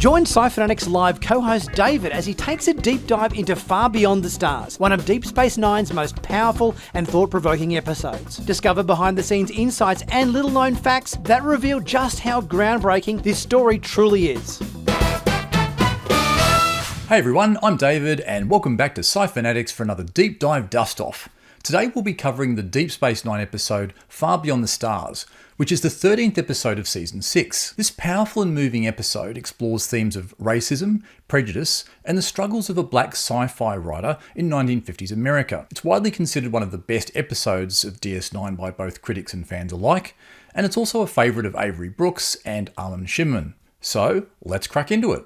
Join Sci-Finatics Live co-host David as he takes a deep dive into Far Beyond the Stars, one of Deep Space Nine's most powerful and thought-provoking episodes. Discover behind-the-scenes insights and little-known facts that reveal just how groundbreaking this story truly is. Hey everyone, I'm David and welcome back to Sci-Finatics for another deep dive dust-off. Today we'll be covering the Deep Space Nine episode Far Beyond the Stars, which is the 13th episode of Season 6. This powerful and moving episode explores themes of racism, prejudice, and the struggles of a black sci-fi writer in 1950s America. It's widely considered one of the best episodes of DS9 by both critics and fans alike, and it's also a favourite of Avery Brooks and Armin Shimon. So, let's crack into it.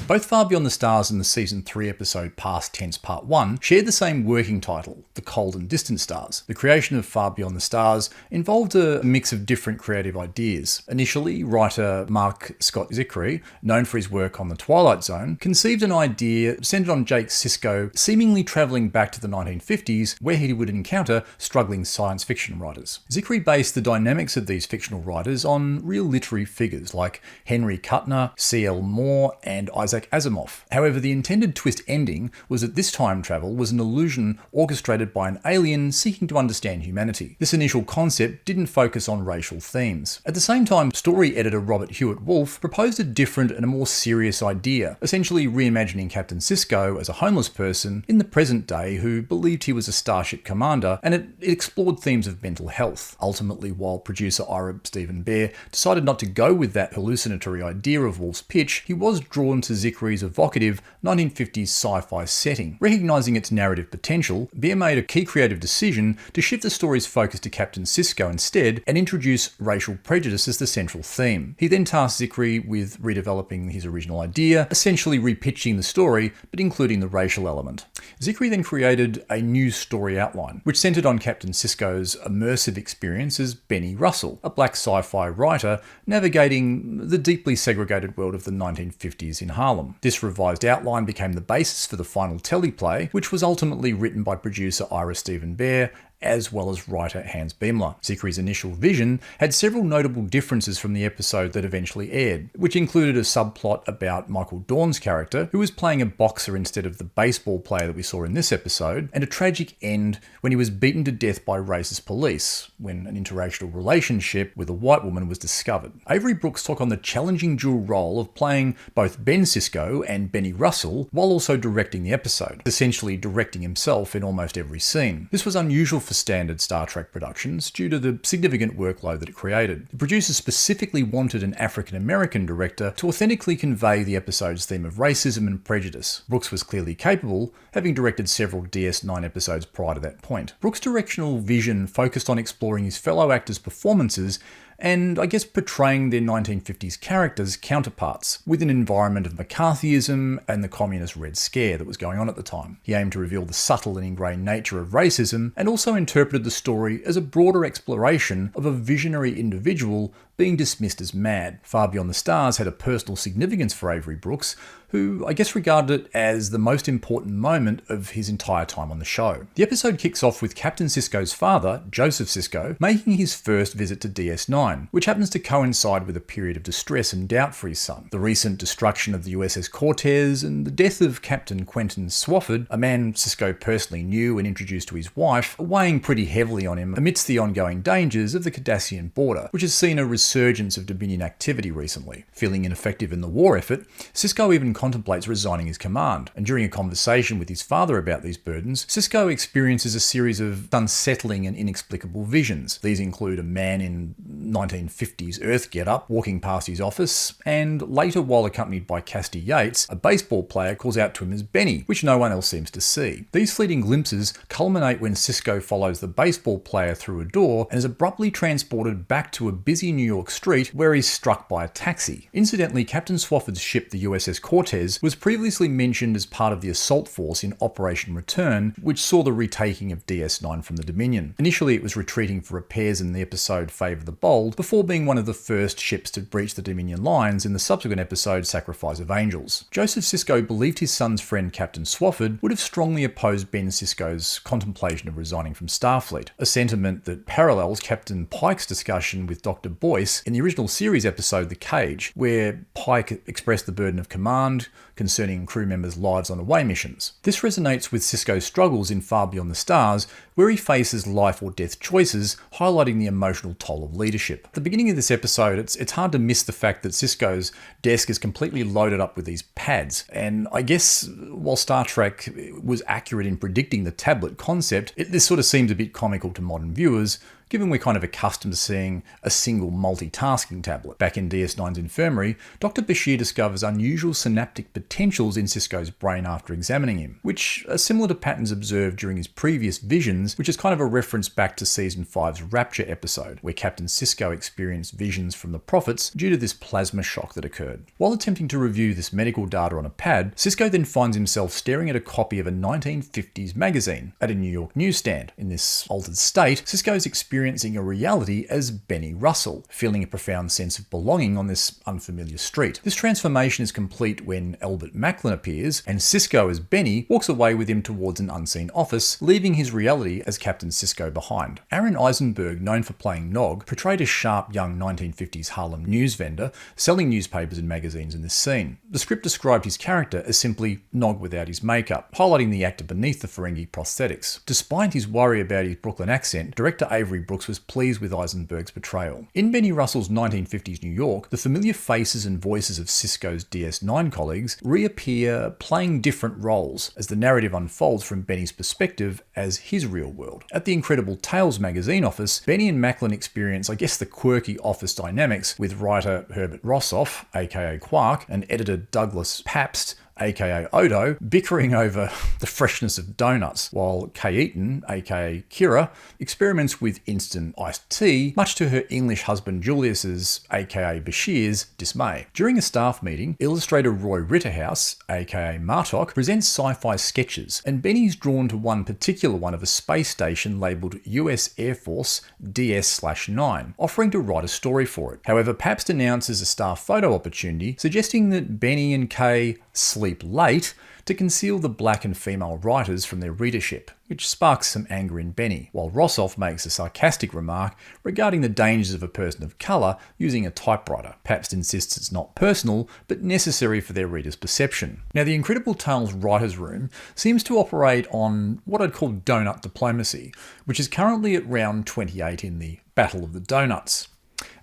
Both Far Beyond the Stars and the Season 3 episode Past Tense Part 1 shared the same working title, The Cold and Distant Stars. The creation of Far Beyond the Stars involved a mix of different creative ideas. Initially, writer Mark Scott Zicree, known for his work on The Twilight Zone, conceived an idea centered on Jake Sisko seemingly travelling back to the 1950s where he would encounter struggling science fiction writers. Zicree based the dynamics of these fictional writers on real literary figures like Henry Kuttner, C.L. Moore, and Isaac Asimov. However, the intended twist ending was that this time travel was an illusion orchestrated by an alien seeking to understand humanity. This initial concept didn't focus on racial themes. At the same time, story editor Robert Hewitt Wolfe proposed a different and a more serious idea, essentially reimagining Captain Sisko as a homeless person in the present day who believed he was a starship commander, and it explored themes of mental health. Ultimately, while producer Ira Stephen Bear decided not to go with that hallucinatory idea of Wolfe's pitch, he was drawn to Zicree's evocative 1950s sci-fi setting. Recognising its narrative potential, Bear made a key creative decision to shift the story's focus to Captain Sisko instead and introduce racial prejudice as the central theme. He then tasked Zicree with redeveloping his original idea, essentially repitching the story but including the racial element. Zicree then created a new story outline, which centred on Captain Sisko's immersive experience as Benny Russell, a black sci-fi writer navigating the deeply segregated world of the 1950s in Harlem. This revised outline became the basis for the final teleplay, which was ultimately written by producer Ira Stephen Bear as well as writer Hans Beimler. Zicree's initial vision had several notable differences from the episode that eventually aired, which included a subplot about Michael Dorn's character, who was playing a boxer instead of the baseball player that we saw in this episode, and a tragic end when he was beaten to death by racist police, when an interracial relationship with a white woman was discovered. Avery Brooks took on the challenging dual role of playing both Ben Sisko and Benny Russell, while also directing the episode, essentially directing himself in almost every scene. This was unusual for standard Star Trek productions due to the significant workload that it created. The producers specifically wanted an African-American director to authentically convey the episode's theme of racism and prejudice. Brooks was clearly capable, having directed several DS9 episodes prior to that point. Brooks' directional vision focused on exploring his fellow actors' performances and, I guess, portraying their 1950s characters' counterparts with an environment of McCarthyism and the communist Red Scare that was going on at the time. He aimed to reveal the subtle and ingrained nature of racism and also interpreted the story as a broader exploration of a visionary individual being dismissed as mad. Far Beyond the Stars had a personal significance for Avery Brooks, who I guess regarded it as the most important moment of his entire time on the show. The episode kicks off with Captain Sisko's father, Joseph Sisko, making his first visit to DS9, which happens to coincide with a period of distress and doubt for his son. The recent destruction of the USS Cortez and the death of Captain Quentin Swafford, a man Sisko personally knew and introduced to his wife, are weighing pretty heavily on him amidst the ongoing dangers of the Cardassian border, which has seen a resurgence of Dominion activity recently. Feeling ineffective in the war effort, Sisko even contemplates resigning his command, and during a conversation with his father about these burdens, Sisko experiences a series of unsettling and inexplicable visions. These include a man in 1950s Earth getup walking past his office, and later, while accompanied by Cassidy Yates, a baseball player calls out to him as Benny, which no one else seems to see. These fleeting glimpses culminate when Sisko follows the baseball player through a door and is abruptly transported back to a busy New York street where he's struck by a taxi. Incidentally, Captain Swafford's ship, the USS Cortez, was previously mentioned as part of the assault force in Operation Return, which saw the retaking of DS9 from the Dominion. Initially, it was retreating for repairs in the episode Favour the Bold, before being one of the first ships to breach the Dominion lines in the subsequent episode Sacrifice of Angels. Joseph Sisko believed his son's friend Captain Swafford would have strongly opposed Ben Sisko's contemplation of resigning from Starfleet, a sentiment that parallels Captain Pike's discussion with Dr. Boyce voice in the original series episode The Cage, where Pike expressed the burden of command concerning crew members' lives on away missions. This resonates with Sisko's struggles in Far Beyond the Stars, where he faces life or death choices, highlighting the emotional toll of leadership. At the beginning of this episode, it's hard to miss the fact that Sisko's desk is completely loaded up with these pads, and I guess while Star Trek was accurate in predicting the tablet concept, this sort of seems a bit comical to modern viewers, given we're kind of accustomed to seeing a single multitasking tablet. Back in DS9's infirmary, Dr. Bashir discovers unusual synaptic potentials in Sisko's brain after examining him, which are similar to patterns observed during his previous visions, which is kind of a reference back to Season 5's Rapture episode, where Captain Sisko experienced visions from the Prophets due to this plasma shock that occurred. While attempting to review this medical data on a pad, Sisko then finds himself staring at a copy of a 1950s magazine at a New York newsstand. In this altered state, Sisko's experiencing a reality as Benny Russell, feeling a profound sense of belonging on this unfamiliar street. This transformation is complete when Albert Macklin appears, and Sisko as Benny walks away with him towards an unseen office, leaving his reality as Captain Sisko behind. Aaron Eisenberg, known for playing Nog, portrayed a sharp young 1950s Harlem news vendor, selling newspapers and magazines in this scene. The script described his character as simply Nog without his makeup, highlighting the actor beneath the Ferengi prosthetics. Despite his worry about his Brooklyn accent, director Avery Brooks was pleased with Eisenberg's portrayal. In Benny Russell's 1950s New York, the familiar faces and voices of Sisko's DS9 colleagues reappear playing different roles as the narrative unfolds from Benny's perspective as his real world. At the Incredible Tales magazine office, Benny and Macklin experience, the quirky office dynamics with writer Herbert Rossoff, aka Quark, and editor Douglas Pabst, aka Odo, bickering over the freshness of donuts, while Kay Heaton, aka Kira, experiments with instant iced tea, much to her English husband Julius's, aka Bashir's, dismay. During a staff meeting, illustrator Roy Ritterhouse, aka Martok, presents sci-fi sketches, and Benny's drawn to one particular one of a space station labelled US Air Force DS-9, offering to write a story for it. However, Pabst announces a staff photo opportunity, suggesting that Benny and Kay sleep late to conceal the black and female writers from their readership, which sparks some anger in Benny, while Rossoff makes a sarcastic remark regarding the dangers of a person of colour using a typewriter. Pabst insists it's not personal, but necessary for their readers' perception. Now, the Incredible Tales writer's room seems to operate on what I'd call donut diplomacy, which is currently at round 28 in the Battle of the Donuts.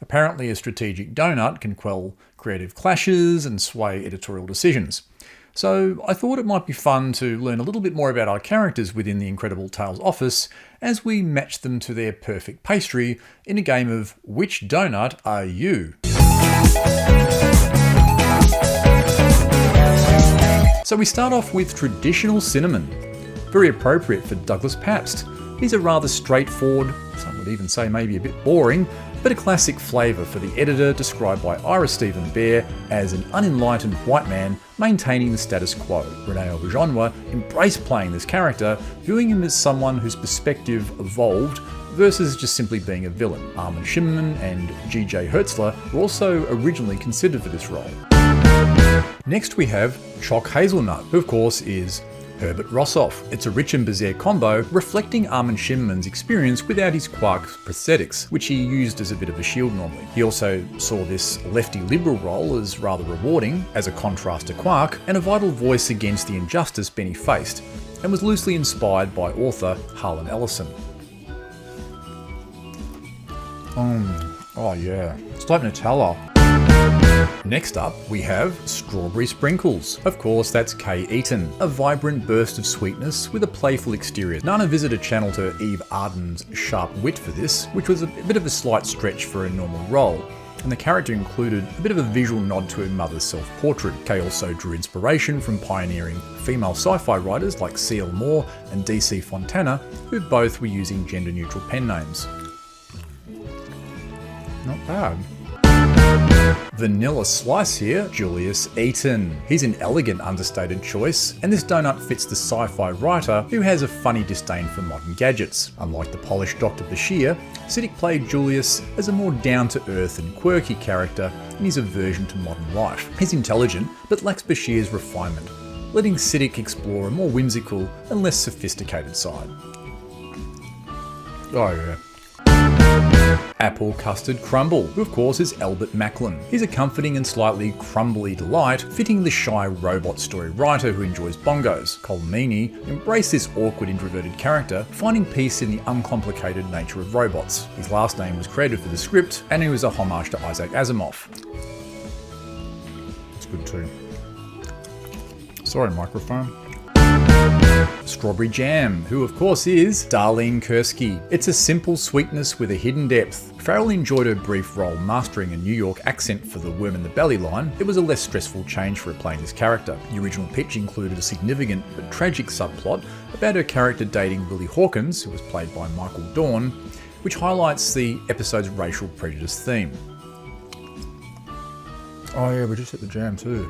Apparently, a strategic donut can quell creative clashes and sway editorial decisions. So I thought it might be fun to learn a little bit more about our characters within the Incredible Tales office as we match them to their perfect pastry in a game of Which Donut Are You? So we start off with traditional cinnamon, very appropriate for Douglas Pabst. He's a rather straightforward, some would even say maybe a bit boring, but a classic flavour for the editor described by Ira Stephen Bear as an unenlightened white man maintaining the status quo. Renee Auberjonois embraced playing this character, viewing him as someone whose perspective evolved versus just simply being a villain. Armin Shimmerman and G.J. Hertzler were also originally considered for this role. Next we have Choc Hazelnut, who of course is Herbert Rossoff. It's a rich and bizarre combo, reflecting Armin Shimmerman's experience without his Quark's prosthetics, which he used as a bit of a shield normally. He also saw this lefty liberal role as rather rewarding, as a contrast to Quark, and a vital voice against the injustice Benny faced, and was loosely inspired by author Harlan Ellison. Oh yeah, it's like Nutella. Next up, we have Strawberry Sprinkles. Of course, that's Kay Heaton, a vibrant burst of sweetness with a playful exterior. Nana visited channel to Eve Arden's sharp wit for this, which was a bit of a slight stretch for a normal role, and the character included a bit of a visual nod to her mother's self-portrait. Kay also drew inspiration from pioneering female sci-fi writers like C.L. Moore and D.C. Fontana, who both were using gender-neutral pen names. Not bad. Vanilla Slice here, Julius Eaton. He's an elegant, understated choice, and this donut fits the sci-fi writer who has a funny disdain for modern gadgets. Unlike the polished Dr. Bashir, Siddiq played Julius as a more down-to-earth and quirky character in his aversion to modern life. He's intelligent, but lacks Bashir's refinement, letting Siddiq explore a more whimsical and less sophisticated side. Oh yeah. Apple Custard Crumble, who of course is Albert Macklin. He's a comforting and slightly crumbly delight, fitting the shy robot story writer who enjoys bongos. Cole Meany embraced this awkward introverted character, finding peace in the uncomplicated nature of robots. His last name was credited for the script, and he was a homage to Isaac Asimov. It's good too. Sorry, microphone. Strawberry Jam, who of course is Darlene Kursky. It's a simple sweetness with a hidden depth. Farrell enjoyed her brief role mastering a New York accent for the Worm in the Belly line. It was a less stressful change for her playing this character. The original pitch included a significant but tragic subplot about her character dating Willie Hawkins, who was played by Michael Dorn, which highlights the episode's racial prejudice theme. Oh yeah, we just hit the jam too.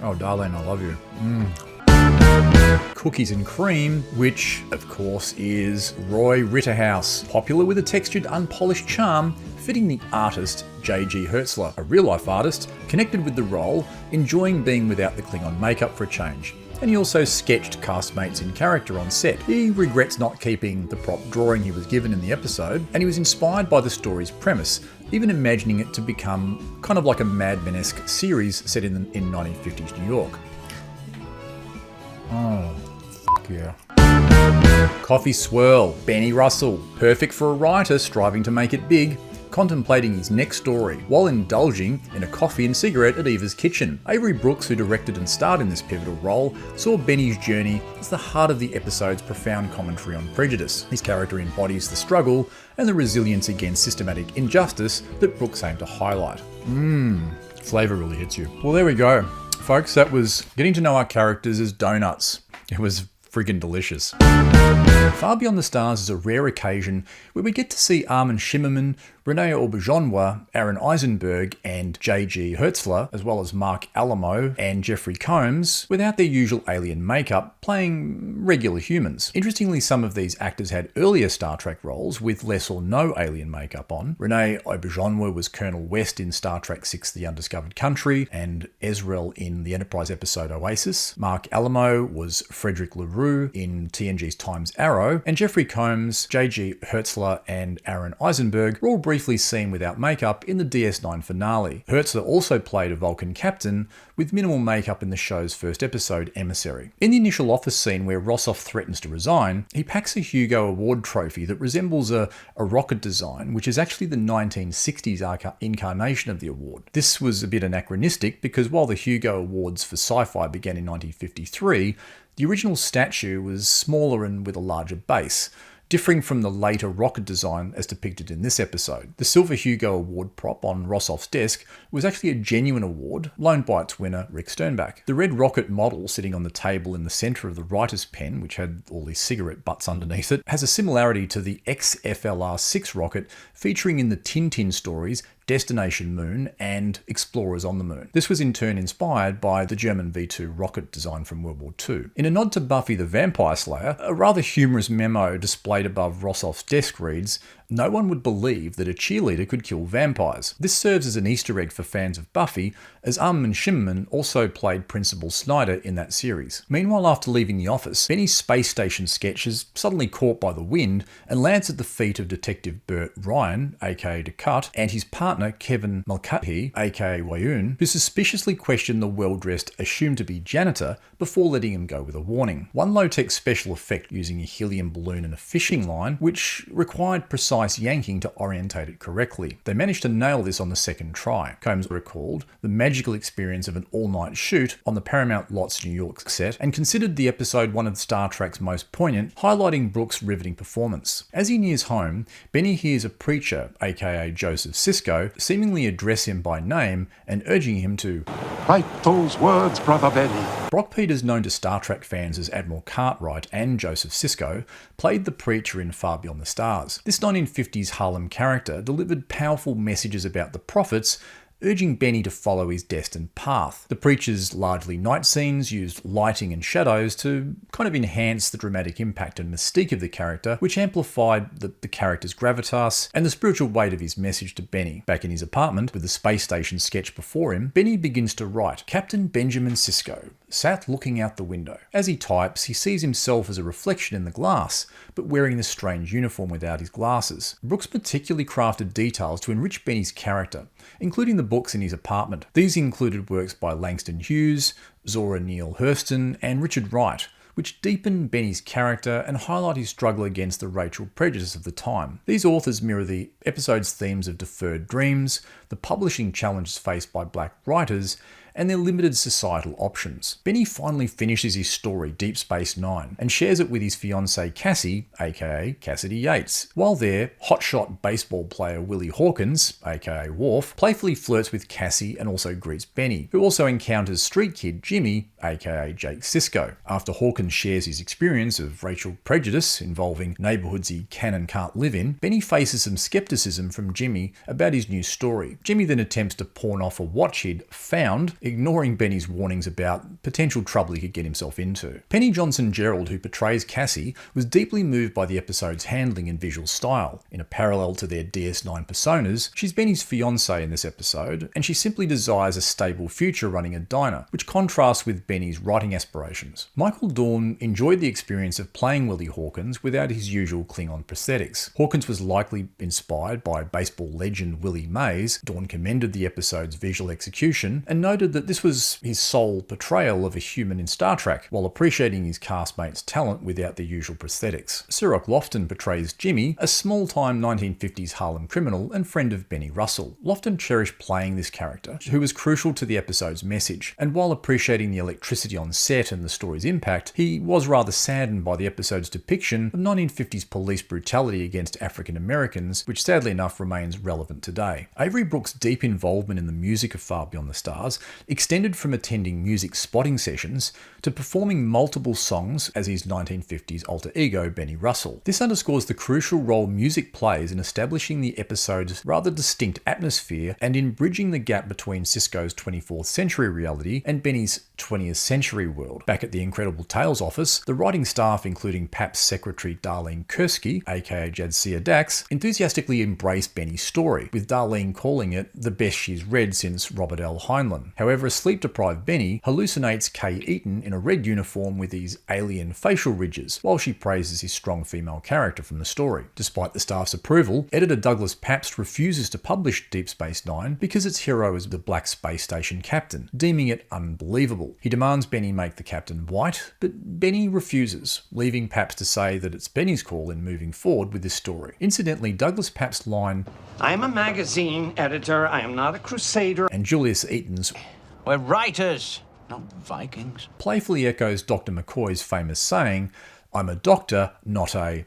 Oh Darlene, I love you. Cookies and Cream, which of course is Roy Ritterhouse, popular with a textured, unpolished charm, fitting the artist J.G. Hertzler, a real-life artist, connected with the role, enjoying being without the Klingon makeup for a change. And he also sketched castmates in character on set. He regrets not keeping the prop drawing he was given in the episode, and he was inspired by the story's premise, even imagining it to become kind of like a Mad Men-esque series set in 1950s New York. Oh, yeah. Coffee Swirl, Benny Russell, perfect for a writer striving to make it big, contemplating his next story while indulging in a coffee and cigarette at Eva's kitchen. Avery Brooks, who directed and starred in this pivotal role, saw Benny's journey as the heart of the episode's profound commentary on prejudice. His character embodies the struggle and the resilience against systematic injustice that Brooks aimed to highlight. Flavour really hits you. Well, there we go. Folks, that was getting to know our characters as donuts. It was friggin' delicious. Far Beyond the Stars is a rare occasion where we get to see Armin Shimmerman, Renee Auberjonois, Aaron Eisenberg, and J.G. Hertzler, as well as Mark Alamo and Jeffrey Combs, without their usual alien makeup, playing regular humans. Interestingly, some of these actors had earlier Star Trek roles with less or no alien makeup on. Renee Auberjonois was Colonel West in Star Trek VI: The Undiscovered Country, and Ezrel in the Enterprise episode Oasis. Mark Alamo was Frederick LaRue in TNG's Time's Arrow, and Jeffrey Combs, J.G. Hertzler, and Aaron Eisenberg were all briefly seen without makeup in the DS9 finale. Hertzler also played a Vulcan captain with minimal makeup in the show's first episode, Emissary. In the initial office scene where Rossoff threatens to resign, he packs a Hugo Award trophy that resembles a rocket design, which is actually the 1960s incarnation of the award. This was a bit anachronistic because while the Hugo Awards for sci-fi began in 1953, the original statue was smaller and with a larger base, differing from the later rocket design as depicted in this episode. The Silver Hugo Award prop on Rossoff's desk was actually a genuine award, loaned by its winner, Rick Sternbach. The red rocket model sitting on the table in the centre of the writer's pen, which had all these cigarette butts underneath it, has a similarity to the XFLR-6 rocket featuring in the Tintin stories Destination Moon and Explorers on the Moon. This was in turn inspired by the German V2 rocket design from World War II. In a nod to Buffy the Vampire Slayer, a rather humorous memo displayed above Rossoff's desk reads, "No one would believe that a cheerleader could kill vampires." This serves as an Easter egg for fans of Buffy, as Armin Shimmerman also played Principal Snyder in that series. Meanwhile, after leaving the office, Benny's space station sketch is suddenly caught by the wind and lands at the feet of Detective Burt Ryan, aka Ducat, and his partner Kevin Mulcahy, aka Wayun, who suspiciously questioned the well-dressed, assumed to be janitor, before letting him go with a warning. One low-tech special effect using a helium balloon and a fishing line, which required precise yanking to orientate it correctly. They managed to nail this on the second try. Combs recalled the magical experience of an all-night shoot on the Paramount Lots New York set and considered the episode one of Star Trek's most poignant, highlighting Brooks' riveting performance. As he nears home, Benny hears a preacher, aka Joseph Sisko, seemingly address him by name and urging him to write those words, Brother Benny. Brock Peters, known to Star Trek fans as Admiral Cartwright and Joseph Sisko, played the preacher in Far Beyond the Stars. This 1950s Harlem character delivered powerful messages about the prophets urging Benny to follow his destined path. The preacher's largely night scenes used lighting and shadows to kind of enhance the dramatic impact and mystique of the character, which amplified the character's gravitas and the spiritual weight of his message to Benny. Back in his apartment, with the space station sketch before him, Benny begins to write, "Captain Benjamin Sisko sat looking out the window. As he types, he sees himself as a reflection in the glass, but wearing this strange uniform without his glasses." Brooks particularly crafted details to enrich Benny's character, including the books in his apartment. These included works by Langston Hughes, Zora Neale Hurston, and Richard Wright, which deepen Benny's character and highlight his struggle against the racial prejudice of the time. These authors mirror the episode's themes of deferred dreams, the publishing challenges faced by black writers, and their limited societal options. Benny finally finishes his story, Deep Space Nine, and shares it with his fiancée Cassie, aka Cassidy Yates. While there, hotshot baseball player Willie Hawkins, aka Worf, playfully flirts with Cassie and also greets Benny, who also encounters street kid Jimmy, aka Jake Sisko. After Hawkins shares his experience of racial prejudice involving neighbourhoods he can and can't live in, Benny faces some skepticism from Jimmy about his new story. Jimmy then attempts to pawn off a watch he'd found, ignoring Benny's warnings about potential trouble he could get himself into. Penny Johnson-Gerald, who portrays Cassie, was deeply moved by the episode's handling and visual style. In a parallel to their DS9 personas, she's Benny's fiancée in this episode, and she simply desires a stable future running a diner, which contrasts with Benny's writing aspirations. Michael Dorn enjoyed the experience of playing Willie Hawkins without his usual Klingon prosthetics. Hawkins was likely inspired by baseball legend Willie Mays. Dorn commended the episode's visual execution and noted that this was his sole portrayal of a human in Star Trek, while appreciating his castmates' talent without the usual prosthetics. Cirroc Lofton portrays Jimmy, a small-time 1950s Harlem criminal and friend of Benny Russell. Lofton cherished playing this character, who was crucial to the episode's message, and while appreciating the electricity on set and the story's impact, he was rather saddened by the episode's depiction of 1950s police brutality against African Americans, which sadly enough remains relevant today. Avery Brooks' deep involvement in the music of Far Beyond the Stars extended from attending music spotting sessions to performing multiple songs as his 1950s alter ego Benny Russell. This underscores the crucial role music plays in establishing the episode's rather distinct atmosphere and in bridging the gap between Sisko's 24th century reality and Benny's 20th century world. Back at the Incredible Tales office, the writing staff, including PAP's secretary Darlene Kursky, aka Jadzia Dax, enthusiastically embraced Benny's story, with Darlene calling it the best she's read since Robert L. Heinlein. However, a sleep-deprived Benny hallucinates Kay Heaton in a red uniform with his alien facial ridges, while she praises his strong female character from the story. Despite the staff's approval, editor Douglas Pabst refuses to publish Deep Space Nine because its hero is the black space station captain, deeming it unbelievable. He demands Benny make the captain white, but Benny refuses, leaving Pabst to say that it's Benny's call in moving forward with this story. Incidentally, Douglas Pabst's line, "I am a magazine editor, I am not a crusader," and Julius Eaton's, "We're writers, not Vikings," playfully echoes Dr. McCoy's famous saying, "I'm a doctor, not a..."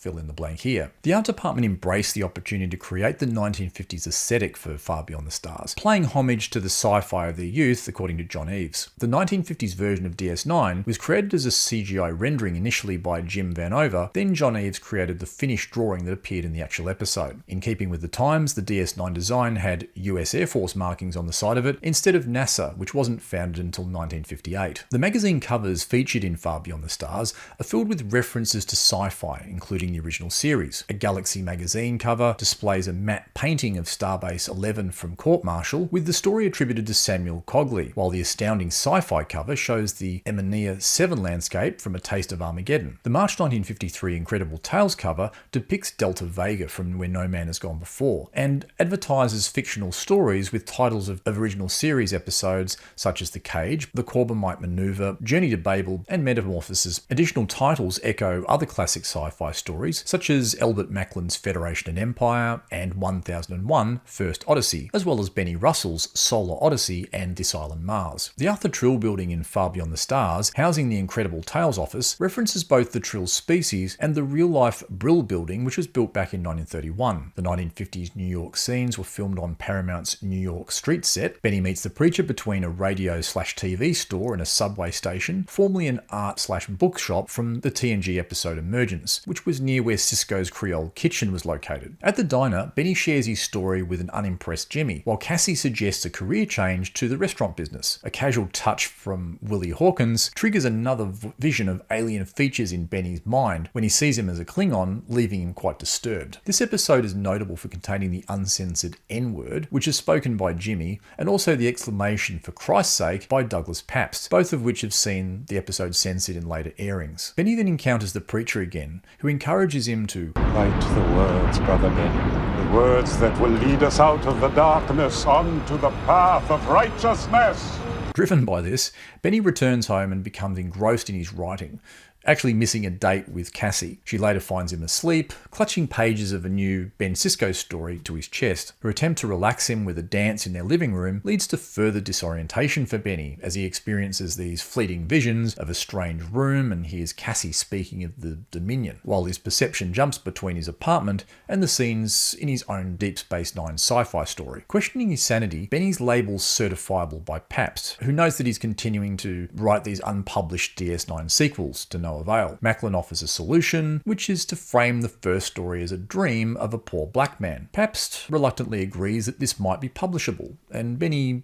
fill in the blank here. The art department embraced the opportunity to create the 1950s aesthetic for Far Beyond the Stars, paying homage to the sci-fi of their youth, according to John Eves. The 1950s version of DS9 was created as a CGI rendering initially by Jim Vanover, then John Eves created the finished drawing that appeared in the actual episode. In keeping with the times, the DS9 design had US Air Force markings on the side of it, instead of NASA, which wasn't founded until 1958. The magazine covers featured in Far Beyond the Stars are filled with references to sci-fi, including the original series. A Galaxy magazine cover displays a matte painting of Starbase 11 from Court Martial, with the story attributed to Samuel Cogley, while the astounding sci-fi cover shows the Emanea 7 landscape from A Taste of Armageddon. The March 1953 Incredible Tales cover depicts Delta Vega from Where No Man Has Gone Before, and advertises fictional stories with titles of original series episodes such as The Cage, The Corbomite Maneuver, Journey to Babel, and Metamorphosis. Additional titles echo other classic sci-fi stories, such as Albert Macklin's Federation and Empire and 1001 First Odyssey, as well as Benny Russell's Solar Odyssey and This Island Mars. The Arthur Trill building in Far Beyond the Stars, housing the Incredible Tales office, references both the Trill species and the real-life Brill building, which was built back in 1931. The 1950s New York scenes were filmed on Paramount's New York street set. Benny meets the preacher between a radio/TV store and a subway station, formerly an art/bookshop from the TNG episode Emergence, which was near where Cisco's Creole kitchen was located. At the diner, Benny shares his story with an unimpressed Jimmy, while Cassie suggests a career change to the restaurant business. A casual touch from Willie Hawkins triggers another vision of alien features in Benny's mind when he sees him as a Klingon, leaving him quite disturbed. This episode is notable for containing the uncensored N-word, which is spoken by Jimmy, and also the exclamation "for Christ's sake" by Douglas Pabst, both of which have seen the episode censored in later airings. Benny then encounters the preacher again, who encourages him to Write the words, Brother Benny. The words that will lead us out of the darkness onto the path of righteousness. Driven by this, Benny returns home and becomes engrossed in his writing, actually missing a date with Cassie. She later finds him asleep, clutching pages of a new Ben Sisko story to his chest. Her attempt to relax him with a dance in their living room leads to further disorientation for Benny as he experiences these fleeting visions of a strange room and hears Cassie speaking of the Dominion, while his perception jumps between his apartment and the scenes in his own Deep Space Nine sci-fi story. Questioning his sanity, Benny's labeled certifiable by Pabst, who knows that he's continuing to write these unpublished DS9 sequels to no avail. Macklin offers a solution, which is to frame the first story as a dream of a poor black man. Pabst reluctantly agrees that this might be publishable, and Benny,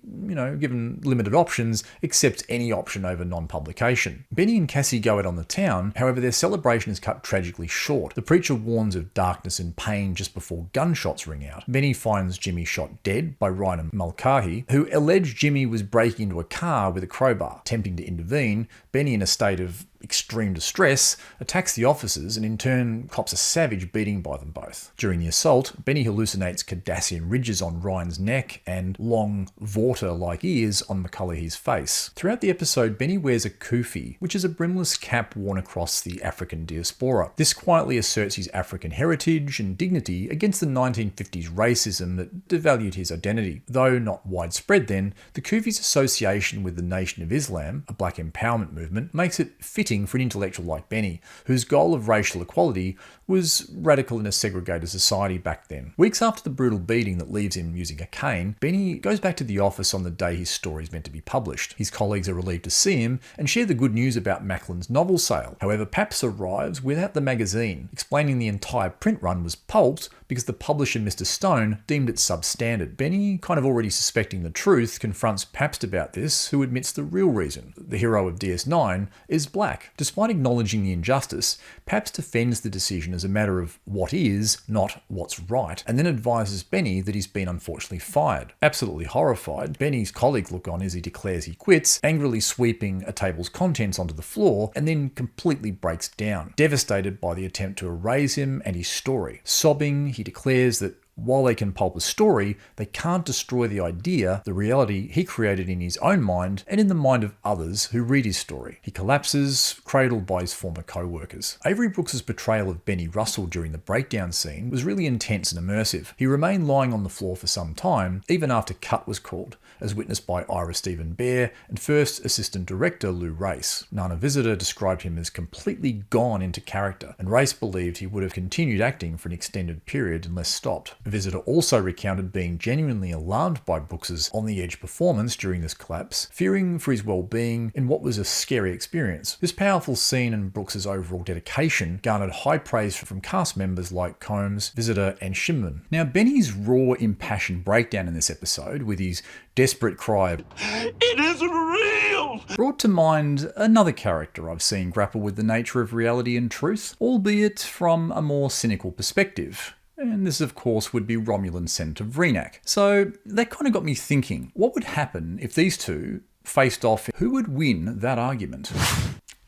given limited options, accepts any option over non-publication. Benny and Cassie go out on the town, however their celebration is cut tragically short. The preacher warns of darkness and pain just before gunshots ring out. Benny finds Jimmy shot dead by Ryan Mulcahy, who alleged Jimmy was breaking into a car with a crowbar. Attempting to intervene, Benny, in a state of extreme distress, attacks the officers and in turn cops a savage beating by them both. During the assault, Benny hallucinates Cardassian ridges on Ryan's neck and long vorta-like ears on McCulloughy's face. Throughout the episode, Benny wears a kufi, which is a brimless cap worn across the African diaspora. This quietly asserts his African heritage and dignity against the 1950s racism that devalued his identity. Though not widespread then, the kufi's association with the Nation of Islam, a black empowerment movement, makes it fitting for an intellectual like Benny, whose goal of racial equality was radical in a segregated society back then. Weeks after the brutal beating that leaves him using a cane, Benny goes back to the office on the day his story is meant to be published. His colleagues are relieved to see him and share the good news about Macklin's novel sale. However, Pabst arrives without the magazine, explaining the entire print run was pulped because the publisher, Mr. Stone, deemed it substandard. Benny, kind of already suspecting the truth, confronts Pabst about this, who admits the real reason. The hero of DS9 is black. Despite acknowledging the injustice, Pabst defends the decision as a matter of what is, not what's right, and then advises Benny that he's been unfortunately fired. Absolutely horrified, Benny's colleagues look on as he declares he quits, angrily sweeping a table's contents onto the floor, and then completely breaks down, devastated by the attempt to erase him and his story. Sobbing, he declares that while they can pulp a story, they can't destroy the idea, the reality he created in his own mind and in the mind of others who read his story. He collapses, cradled by his former co-workers. Avery Brooks's portrayal of Benny Russell during the breakdown scene was really intense and immersive. He remained lying on the floor for some time, even after cut was called, as witnessed by Ira Stephen Bear and first assistant director Lou Race. Nana Visitor described him as completely gone into character, and Race believed he would have continued acting for an extended period unless stopped. Visitor also recounted being genuinely alarmed by Brooks's on-the-edge performance during this collapse, fearing for his well-being in what was a scary experience. This powerful scene and Brooks's overall dedication garnered high praise from cast members like Combs, Visitor and Shimon. Now, Benny's raw, impassioned breakdown in this episode, with his desperate cry of "It isn't real!" brought to mind another character I've seen grapple with the nature of reality and truth, albeit from a more cynical perspective. And this, of course, would be Romulan Senator Vreenak. So that kind of got me thinking, what would happen if these two faced off? Who would win that argument?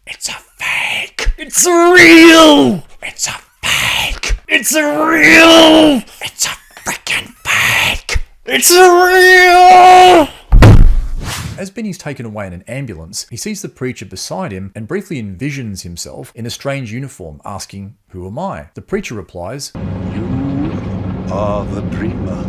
It's a fake! It's real! It's a fake! It's real! It's a freaking fake! It's real! As Benny's taken away in an ambulance, he sees the preacher beside him and briefly envisions himself in a strange uniform, asking, "Who am I?" The preacher replies, You are the dreamer.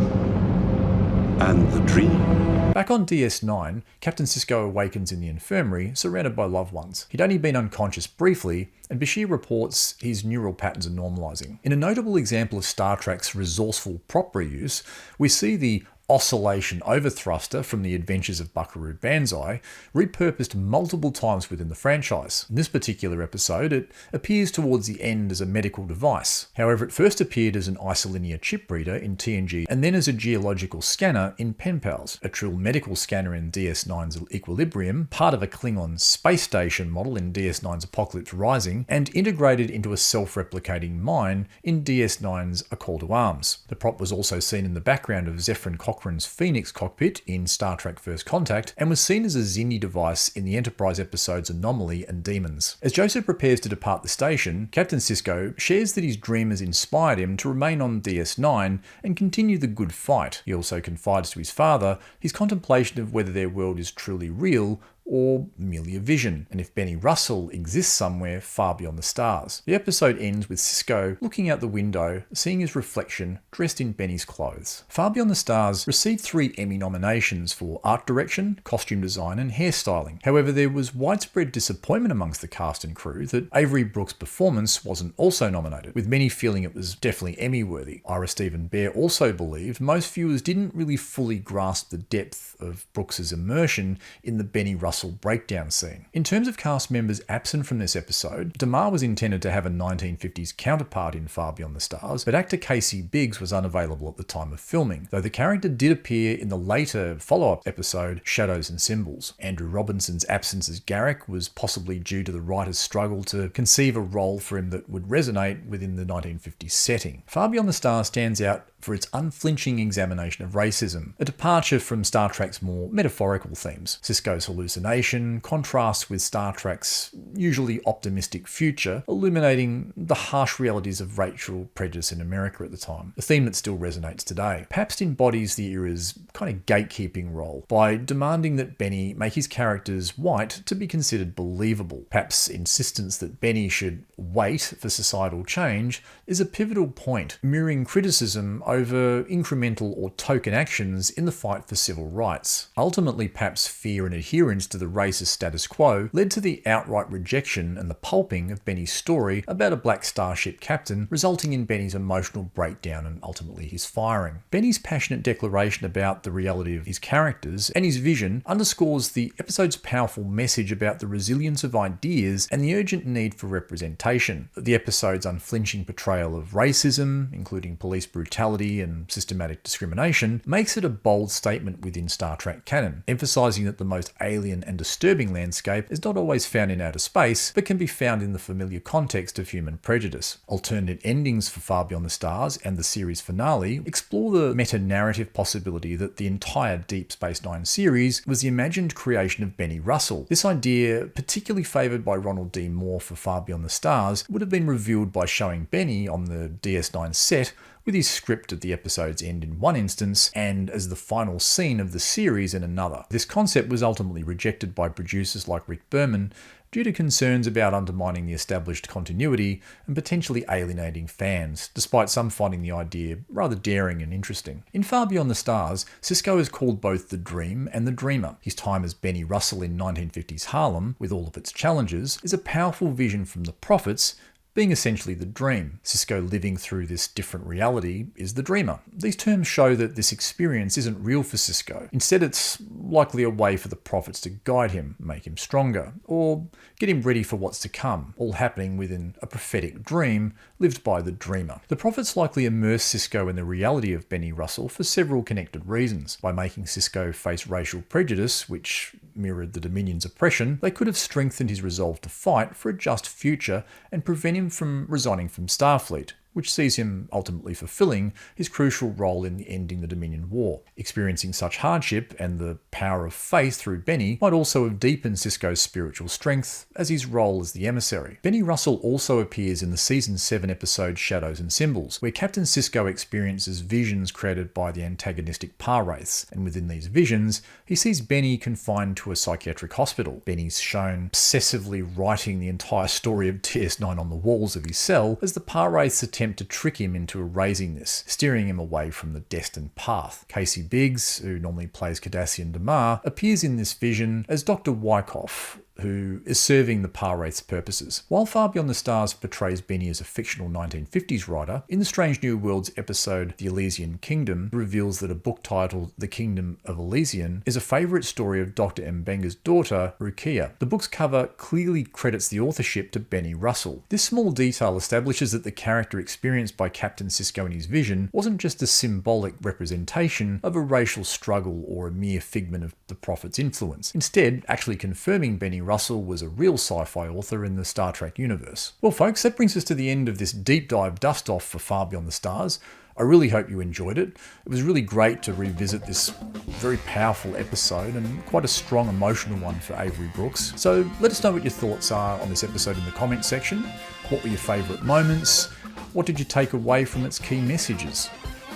And the dream. Back on DS9, Captain Sisko awakens in the infirmary, surrounded by loved ones. He'd only been unconscious briefly, and Bashir reports his neural patterns are normalizing. In a notable example of Star Trek's resourceful prop reuse, we see the oscillation overthruster from the Adventures of Buckaroo Banzai, repurposed multiple times within the franchise. In this particular episode, it appears towards the end as a medical device. However, it first appeared as an isolinear chip reader in TNG and then as a geological scanner in Pen Pals, a Trill medical scanner in DS9's Equilibrium, part of a Klingon space station model in DS9's Apocalypse Rising, and integrated into a self-replicating mine in DS9's A Call to Arms. The prop was also seen in the background of Zephyrin Cochrane's Phoenix cockpit in Star Trek First Contact, and was seen as a Xindi device in the Enterprise episodes Anomaly and Demons. As Joseph prepares to depart the station, Captain Sisko shares that his dream has inspired him to remain on DS9 and continue the good fight. He also confides to his father his contemplation of whether their world is truly real or merely a vision, and if Benny Russell exists somewhere far beyond the stars. The episode ends with Sisko looking out the window, seeing his reflection dressed in Benny's clothes. Far Beyond the Stars received 3 Emmy nominations for art direction, costume design, and hairstyling. However, there was widespread disappointment amongst the cast and crew that Avery Brooks' performance wasn't also nominated, with many feeling it was definitely Emmy-worthy. Ira Stephen Bear also believed most viewers didn't really fully grasp the depth of Brooks' immersion in the Benny Russell breakdown scene. In terms of cast members absent from this episode, Damar was intended to have a 1950s counterpart in Far Beyond the Stars, but actor Casey Biggs was unavailable at the time of filming, though the character did appear in the later follow-up episode Shadows and Symbols. Andrew Robinson's absence as Garrick was possibly due to the writer's struggle to conceive a role for him that would resonate within the 1950s setting. Far Beyond the Stars stands out for its unflinching examination of racism, a departure from Star Trek's more metaphorical themes. Sisko's hallucination contrasts with Star Trek's usually optimistic future, illuminating the harsh realities of racial prejudice in America at the time, a theme that still resonates today. Pabst embodies the era's kind of gatekeeping role by demanding that Benny make his characters white to be considered believable. Pabst's insistence that Benny should wait for societal change is a pivotal point, mirroring criticism over incremental or token actions in the fight for civil rights. Ultimately, Pabst's fear and adherence to the racist status quo led to the outright rejection and the pulping of Benny's story about a black starship captain, resulting in Benny's emotional breakdown and ultimately his firing. Benny's passionate declaration about the reality of his characters and his vision underscores the episode's powerful message about the resilience of ideas and the urgent need for representation. The episode's unflinching portrayal of racism, including police brutality and systematic discrimination, makes it a bold statement within Star Trek canon, emphasizing that the most alien and disturbing landscape is not always found in outer space, but can be found in the familiar context of human prejudice. Alternate endings for Far Beyond the Stars and the series finale explore the meta-narrative possibility that the entire Deep Space Nine series was the imagined creation of Benny Russell. This idea, particularly favoured by Ronald D. Moore for Far Beyond the Stars, would have been revealed by showing Benny on the DS9 set with his script at the episode's end in one instance and as the final scene of the series in another. This concept was ultimately rejected by producers like Rick Berman due to concerns about undermining the established continuity and potentially alienating fans, despite some finding the idea rather daring and interesting. In Far Beyond the Stars, Sisko is called both the Dream and the Dreamer. His time as Benny Russell in 1950s Harlem, with all of its challenges, is a powerful vision from the prophets, being essentially the dream. Sisko living through this different reality is the dreamer. These terms show that this experience isn't real for Sisko. Instead, it's likely a way for the prophets to guide him, make him stronger, or get him ready for what's to come, all happening within a prophetic dream lived by the dreamer. The prophets likely immerse Sisko in the reality of Benny Russell for several connected reasons. By making Sisko face racial prejudice, which mirrored the Dominion's oppression, they could have strengthened his resolve to fight for a just future and prevent him from resigning from Starfleet, which sees him ultimately fulfilling his crucial role in ending the Dominion War. Experiencing such hardship and the power of faith through Benny might also have deepened Sisko's spiritual strength as his role as the emissary. Benny Russell also appears in the Season 7 episode Shadows and Symbols, where Captain Sisko experiences visions created by the antagonistic Par-Wraiths, and within these visions, he sees Benny confined to a psychiatric hospital. Benny's shown obsessively writing the entire story of DS9 on the walls of his cell as the Par-Wraiths attempt to trick him into erasing this, steering him away from the destined path. Casey Biggs, who normally plays Cardassian Damar, appears in this vision as Dr. Wyckoff, who is serving the Par-Wraith's purposes. While Far Beyond the Stars portrays Benny as a fictional 1950s writer, in the Strange New Worlds episode The Elysian Kingdom reveals that a book titled The Kingdom of Elysian is a favourite story of Dr. Mbenga's daughter, Rukia. The book's cover clearly credits the authorship to Benny Russell. This small detail establishes that the character experienced by Captain Sisko in his vision wasn't just a symbolic representation of a racial struggle or a mere figment of the Prophet's influence, instead actually confirming Benny Russell was a real sci-fi author in the Star Trek universe. Well folks, that brings us to the end of this deep dive dust-off for Far Beyond the Stars. I really hope you enjoyed it. It was really great to revisit this very powerful episode and quite a strong emotional one for Avery Brooks. So let us know what your thoughts are on this episode in the comments section. What were your favourite moments? What did you take away from its key messages?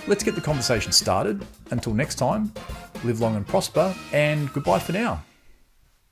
Let's get the conversation started. Until next time, live long and prosper, and goodbye for now.